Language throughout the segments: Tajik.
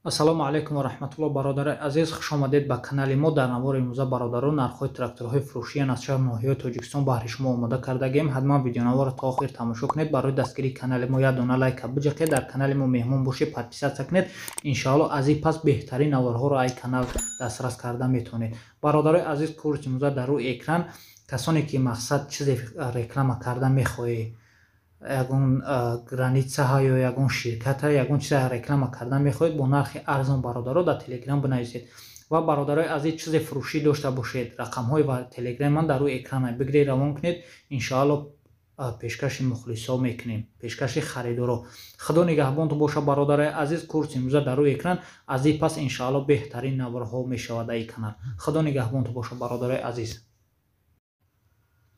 ассалому алайкум ва раҳматуллоҳ. бародари азиз, хуш омадед ба канали мо. дар навори имрӯза бародарон нархҳои тракторҳои фурӯшиан аз шаҳр ноҳияҳои тоҷикистон баҳри шумо омода кардагем. ҳатман видеонаворро то охир тамошо кунед. барои дастгирии канали мо як дона лайка биҷақед, дар канали мо меҳмон бошед, подписатсия кунед. иншоалло аз ин пас беҳтарин наворҳоро ай канал дастрас карда метавонед. бародари азиз, курси имрӯза дар рӯи экран касоне ки мақсад чизе реклама карда мехоҳӣ, ягон границаҳа ё ягон ширката ягон чизе реклама карда мехоҳед, бо нархи арзон бародаро дар телеграм бинависед. ва бародарои азиз, чизе фурӯшӣ дошта бошед, рақамҳои ва телеграми ман дар рӯи экрана бигиред, равон кунед. иншоалло пешкаши мухлисо мекунем, пешкаши харидоро. худо нигаҳбонтон боша бародари азиз. курси имрӯза дар рӯи экран, аз ин пас иншоалло беҳтарин наварҳо мешавад ай канал. худо нигаҳбонтон боша бародари азиз.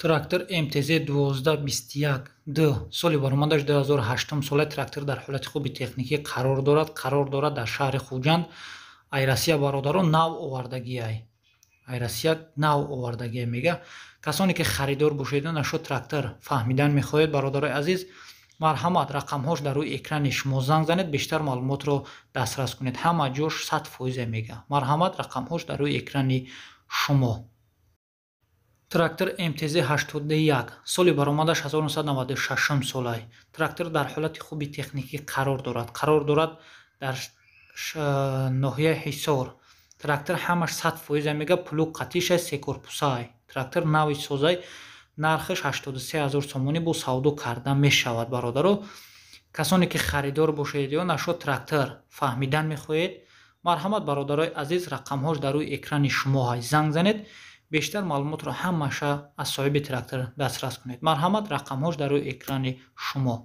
трактор МТЗ 1221-2 соли баромадаш 2008 сола. трактор дар ҳолати хуби техникӣ қарор дорад дар шаҳри Хуҷанд. Айрасия бародарон нав овардагиай. Айрасия нав овардагиай мега. касоне ки харидор бошед нашо трактор фаҳмидан мехоҳед бародари азиз, марҳамат рақамҳош дар рӯи экрани шумо занг занед, бештар маълумотро дастрас кунед. ҳама ҷош 100% мега. марҳамат рақамҳош дар рӯи экрани шумо. трактор МТЗ 81 соли баромадаш 1996 солай. трактор дар ҳолати хуби техникӣ қарор дорад дар ноҳияи Ҳисор. трактор ҳамаш 100% мега. плуг қатишай секорпусай. трактор нави созай. нархаш 83 000 сомонӣ бо савдо карда мешавад бародаро. касоне ки харидор бошед ё нашо трактор фаҳмидан мехоҳед, марҳамат бародарои азиз, рақамҳош дар рӯи экрани шумо ҳай, занг занед, бештар маълумотро ҳамаша аз соҳиби трактор дастрас кунед. марҳамат рақамҳош дар рӯи экрани шумо.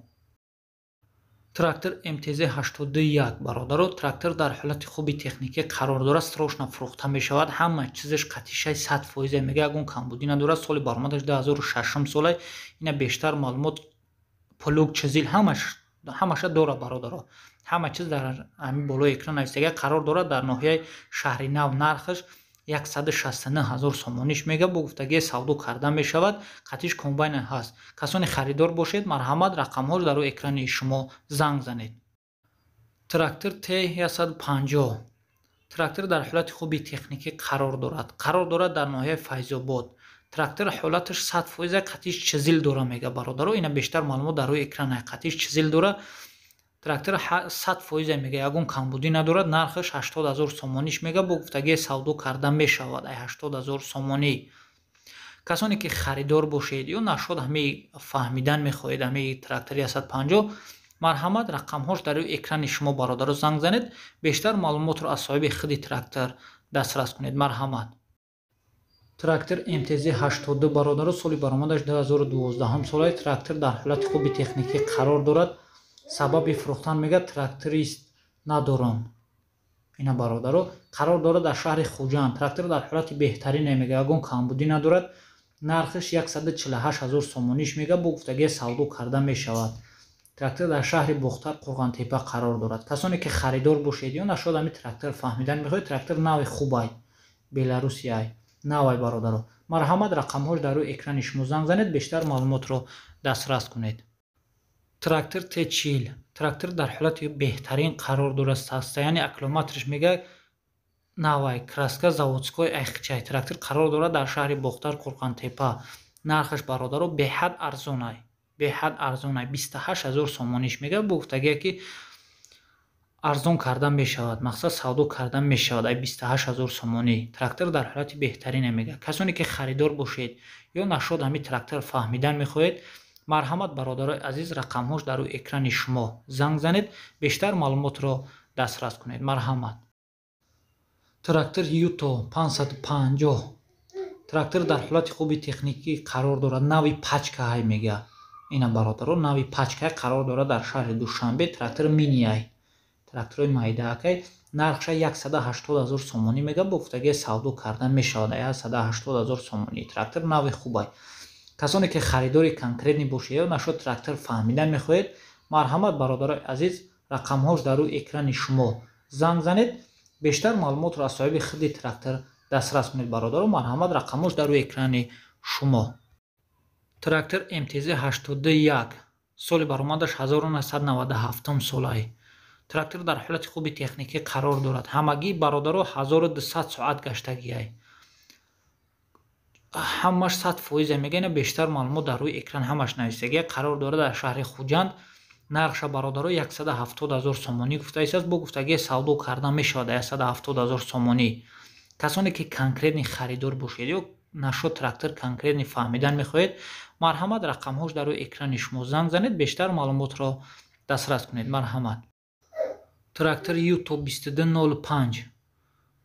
трактор МТЗ 81 бародаро. трактор дар ҳолати хуби техникӣ қарор дорад, срочно фурӯхта мешавад, ҳама чизаш қатишай 100% мега, ягон камбудӣ надорад. соли баромадаш 2006 солай. ина бештар маълумот, плуг, чизил ҳамаша дорад бародаро. ҳама чиз дар ҳамин болои экран нависага қарор дорад. дар ноҳияи шаҳри Нав нархаш 169 000 сомониш мега. бо гуфтагӣ савдо карда мешавад. қатиш комбайн ҳаст. касоне харидор бошед, марҳамат рақамҳош дар рӯи экрани шумо занг занед. трактор Т150. трактор дар ҳолати хуби техникӣ қарор дорад дар ноҳияи Файзобод. трактор ҳолаташ 100% қатиш чизил дора мега бародаро. ина бештар маълумот дар рӯи экран ай. қатиш чизил дора. трактор 100% мега, ягон камбудӣ надорад. нархаш 80 000 сомониш мега. бо гуфтагӣ савдо карда мешавад. ай 80 000 сомонӣ. касоне ки харидор бошед ё нашод ҳами фаҳмидан мехоҳед ҳами трактори 150, марҳамат рақамҳош дар рӯи экрани шумо бародаро занг занед, бештар маълумотро аз соҳиби худи трактор дастрас кунед. марҳамат. трактор МТЗ 82 бародаро. соли баромадаш 2012 солай. трактор дар ҳолати хуби техникӣ қарор дорад. сабаби фурӯхтан мега тракторист надорон. ина бародаро қарор дорад дар шаҳри Хуҷанд. трактор дар ҳолати беҳтарине мега, ягон камбудӣ надорад. нархаш 148 000 сомониш мега. бо гуфтагӣ савдо карда мешавад. трактор дар шаҳри Бухтар, Қурғантепа қарор дорад. касоне ки харидор бошед ё нашод ҳами трактор фаҳмидан мехоҳед, трактор нави хубай, беларусиай навай бародаро. марҳамат рақамҳош дар рӯи экрани шумо занг занед, бештар маълумотро дастрас кунед. трактор Т40. трактор дар ҳолати беҳтарин қарор дорад. состояние аккумулятораш мега навай, краска заводской айхчай. трактор қарор дорад дар шаҳри Бухтар, Қурғантепа. нархаш бародаро беҳад арзонай. 28 000 сомониш мега. бо гуфтагие ки арзон карда мешавад, мақсад савдо карда мешавад. ай 28 000 сомонӣ. трактор дар ҳолати беҳтарине мега. касоне ки харидор бошед ё нашод ҳами трактор фаҳмидан мехоҳед, марҳамат бародарои азиз, рақамҳош дар рӯи экрани шумо занг занед, бештар маълумотро дастрас кунед. марҳамат. трактор Юто 550. трактор дар ҳолати хуби техникӣ қарор дорад. нави пачка ҳай мега. ина бародаро нави пачка қарор дорад дар шаҳри Душанбе. трактор миниай, трактори майдаакай. нархша 180 000 сомонӣ мега. бо гуфтагӣ савдо карда мешавад. 180 000 сомонӣ. трактор нави хубай. касоне ки харидори конкретни бошед ё нашод трактор фаҳмидан мехоҳед, марҳамат бародарои азиз, рақамҳош дар рӯи экрани шумо занг занед, бештар маълумотро аз соҳиби худи трактор дастрас кунед бародаро. марҳамат рақамҳош дар рӯи экрани шумо. трактор МТЗ 81. соли баромадаш 1997 солай. трактор дар ҳолати хуби техникӣ қарор дорад. Ҳамагӣ бародаро 1200 соат гаштагиай. ҳамаш 100% мегӯям. Бештар маълумот дар рӯи экран ҳамаш нависагия. Қарор дорад дар шаҳри Хуҷанд. нархша бародаро 170 000 сомонӣ гуфта истааст. Бо гуфтагӣ савдо карда мешавад 170 000 сомонӣ. касоне ки конкретни харидор бошед ё нашо трактор конкретни фаҳмидан мехоҳед, марҳамат рақамҳош дар рӯи экрани шумо занг занед, бештар маълумотро дастрас кунед. марҳамат. трактор Юто 2205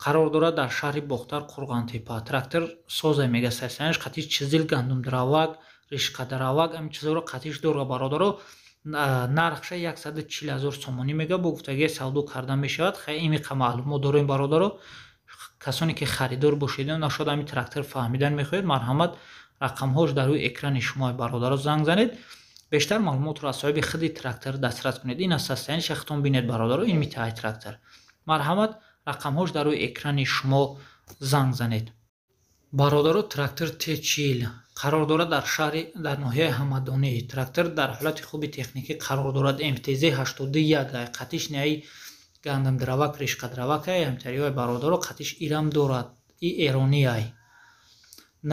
қарор дорад дар шаҳри Бохтар, Қурғонтепа. трактор соза мега сасянаш қатиш чизил гандумдравак, ришқадаравак ам чизоро қатиш дора бародаро. нархша 140 000 сомонӣ мега. бо гуфтагӣ савдо карда мешавад. хеле маълумот дорем бародаро. касоне ки харидор бошед нашод ами трактор фаҳмидан мехоҳед, марҳамат рақамҳош дар рӯи экрани шумо бародаро занг занед. бештар маълумотро аз соҳиби худи трактор дастрас кунед. ин аз состояниш ахтон бинед бародаро. ин метаҳад трактор. марҳамат рақамҳош дар рӯи экрани шумо занг занед. бародаро трактор Т40 қарор дорад дар шаҳри дар ноҳияи Ҳамадонӣ. трактор дар ҳолати хуби техникӣ қарор дорад. МТЗ 81 қатиш неаи гандамдравак, ришқадравак ай ҳамтариҳои бародаро қатиш ирам дорад. и эронӣ ай.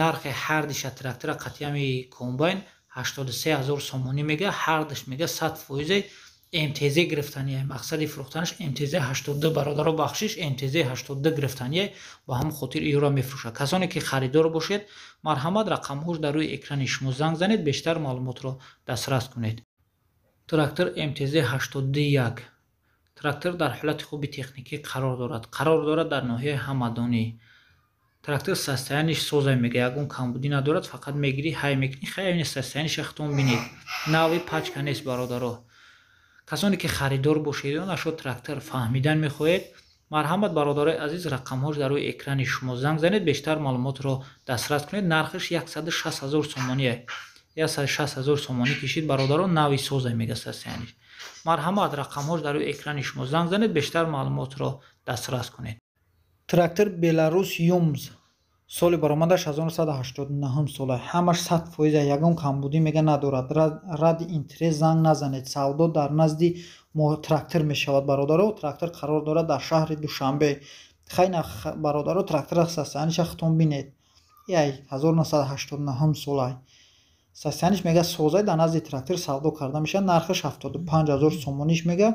нархи ҳардиша трактора қатиями комбайн 83 000 сомонӣ мега. ҳардиш мега 100% МТЗ гирифтани ай. мақсади фурӯхтанаш МТЗ 82 бародаро бахшиш МТЗ 82 гирифтани ай. ба ҳамон хотир иёро мефурӯшад. касоне ки харидор бошед, марҳамат рақамҳош дар рӯи экрани шумо занг занед, бештар маълумотро дастрас кунед. трактор МТЗ 81 трактор дар ҳолати хуби техникӣ қарор дорад. қарор дорад дар ноҳияи Ҳамадонӣ. трактор состояниш соза мега. ягон камбудӣ надорад. фақат мегирӣ ҳай мекунӣ. хеле состояниш ахтон бинед. нави пачка нест бародаро. касоне ки харидор бошед ё нашо трактор фаҳмидан мехоҳед, марҳамат бародарои азиз рақамҳош дар рӯи экрани шумо занг занед, бештар маълумотро дастрас кунед. нархиш 160 000 сомонӣ. 160 000 сомонӣ кишид бародаро. нави соза мега состояниш. марҳамат рақамҳош дар рӯи экрани шумо занг занед, бештар маълумотро дастрас кунед. трактор Беларус Юмз соли баромадаш 1989 сола. ҳамаш 100% ягон камбудӣ мега надорад. ради интерес занг назанед. савдо дар назди трактор мешавад бародаро. трактор қарор дорад дар шаҳри Душанбе. хайна бародаро трактора состояниш ахтон бинед. яй 1989 солай. состояниш мега созай дар назди трактор савдо карда мешавад. нархиш 75 000 сомониш мега.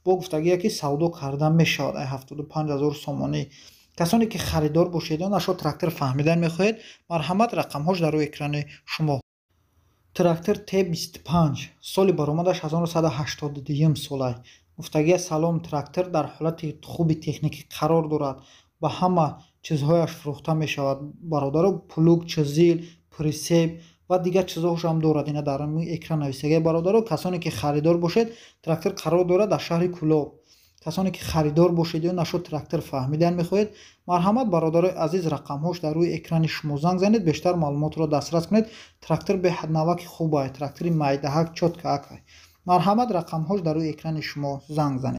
бо гуфтагие ки савдо карда мешавад 75 000 сомонӣ. касоне ки харидор бошед ё нашо трактор фаҳмидан мехоҳед, марҳамат рақамҳош дар рӯи экрани шумо. трактор Т25 соли баромадаш 1982 солай. гуфтагия салом. трактор дар ҳолати хуби техникӣ қарор дорад. ба ҳама чизҳояш фурӯхта мешавад бародаро. плуг, чизил, присеп ва дигар чизҳошам дорад. ина дар экран нависагия бародаро. касоне ки харидор бошед, трактор қарор дорад дар шаҳри Кӯлоб. касоне ки харидор бошед ё нашо трактор фаҳмидан мехоҳед, марҳамат бародарои азиз рақамҳош дар рӯи экрани шумо занг занед, бештар маълумотро дастрас кунед. трактор беҳаднаваки хуб ай. трактори майдаҳак чоткаак ай. марҳамат рақамҳош дар рӯи экрани шумо занг занед.